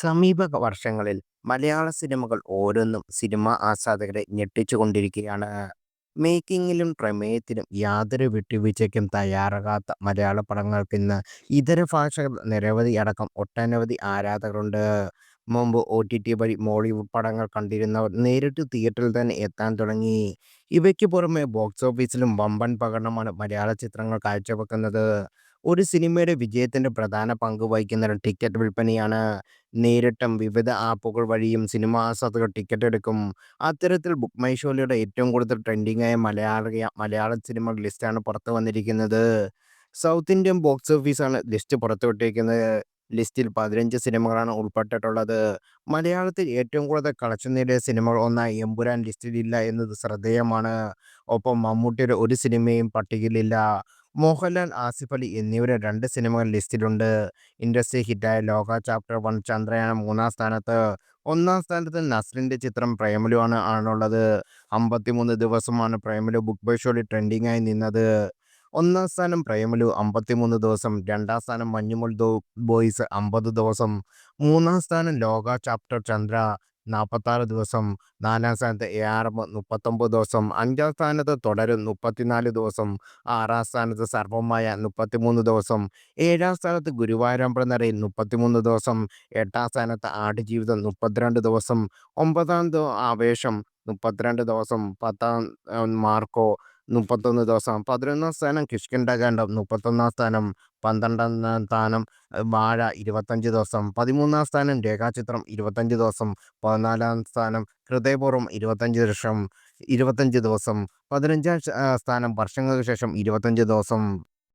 സമീപ വർഷങ്ങളിൽ മലയാള സിനിമകൾ ഓരോന്നും സിനിമാ ആസ്വാദകരെ ഞെട്ടിച്ചുകൊണ്ടിരിക്കുകയാണ്. മേക്കിങ്ങിലും പ്രമേയത്തിലും യാതൊരു വിട്ടുവീഴ്ചയ്ക്കും തയ്യാറാകാത്ത മലയാള പടങ്ങൾക്കിന്ന് ഇതര ഭാഷകൾ നിരവധി അടക്കം ഒട്ടനവധി ആരാധകരുണ്ട്. മുമ്പ് OTT വഴി മോളിവുഡ് പടങ്ങൾ കണ്ടിരുന്നവർ നേരിട്ട് തിയേറ്ററിൽ തന്നെ എത്താൻ തുടങ്ങി. ഇവയ്ക്ക് പുറമെ ബോക്സ് ഓഫീസിലും വമ്പൻ പ്രകടനമാണ് മലയാള ചിത്രങ്ങൾ കാഴ്ചവെക്കുന്നത്. ഒരു സിനിമയുടെ വിജയത്തിന്റെ പ്രധാന പങ്ക് വഹിക്കുന്നത് ടിക്കറ്റ് വിൽപ്പനയാണ്. നേരിട്ടും വിവിധ ആപ്പുകൾ വഴിയും സിനിമാ ആസ്വാദകർ ടിക്കറ്റ് എടുക്കും. അത്തരത്തിൽ ബുക്ക് മൈ ഷോയിലൂടെ ഏറ്റവും കൂടുതൽ ട്രെൻഡിംഗായ മലയാള സിനിമ ലിസ്റ്റാണ് പുറത്തു വന്നിരിക്കുന്നത്. സൗത്ത് ഇന്ത്യൻ ബോക്സ് ഓഫീസാണ് ലിസ്റ്റ് പുറത്തുവിട്ടിരിക്കുന്നത്. ലിസ്റ്റിൽ 15 സിനിമകളാണ് ഉൾപ്പെട്ടിട്ടുള്ളത്. മലയാളത്തിൽ ഏറ്റവും കൂടുതൽ കളക്ഷൻ നേടിയ സിനിമകൾ ഒന്നായി എമ്പുരാൻ ലിസ്റ്റിലില്ല എന്നത് ശ്രദ്ധേയമാണ്. ഒപ്പം മമ്മൂട്ടിയുടെ ഒരു സിനിമയും പട്ടികയിലില്ല. മോഹൻലാൽ, ആസിഫ് അലി എന്നിവരുടെ 2 സിനിമകൾ ലിസ്റ്റിലുണ്ട്. ഇൻഡസ്ട്രി ഹിറ്റായ ലോക ചാപ്റ്റർ 1 ചന്ദ്രയാൻ മൂന്നാം സ്ഥാനത്ത്. ഒന്നാം സ്ഥാനത്ത് നസ്രിന്റെ ചിത്രം പ്രേമലു ആണുള്ളത്. 53 ദിവസമാണ് പ്രേമലു ബുക്ക് മൈ ഷോയിൽ ട്രെൻഡിംഗായി നിന്നത്. ഒന്നാം സ്ഥാനം പ്രേമലു 53 ദിവസം, രണ്ടാം സ്ഥാനം മഞ്ഞുമൽ ബോയ്സ് 50 ദിവസം, മൂന്നാം സ്ഥാനം ലോക ചാപ്റ്റർ ചന്ദ്ര 46 ദിവസം, നാലാം സ്ഥാനത്ത് ARM 39 ദിവസം, അഞ്ചാം സ്ഥാനത്ത് തുടരും 34 ദിവസം, ആറാം സ്ഥാനത്ത് സർവ്വമായ 33 ദിവസം, ഏഴാം സ്ഥാനത്ത് ഗുരുവായൂരമ്പല നടയിൽ 33 ദിവസം, എട്ടാം സ്ഥാനത്ത് ആടുജീവിതം 32 ദിവസം, ഒമ്പതാം ആവേശം 32 ദിവസം, പത്താം മാർക്കോ 31 ദിവസം, 11ാം സ്ഥാനം കിഷ്കിന്ധാകാന്ഡം 31ാം സ്ഥാനം, 12ാം സ്ഥാനം വാഴ 25 ദിവസം, 13ാം സ്ഥാനം രേഖാചിത്രം 25 ദിവസം, 14ാം സ്ഥാനം ഹൃദയപൂർവ്വം 25 ദിവസം, 15ാം സ്ഥാനം വർഷങ്ങൾക്ക് ശേഷം 25 ദിവസം.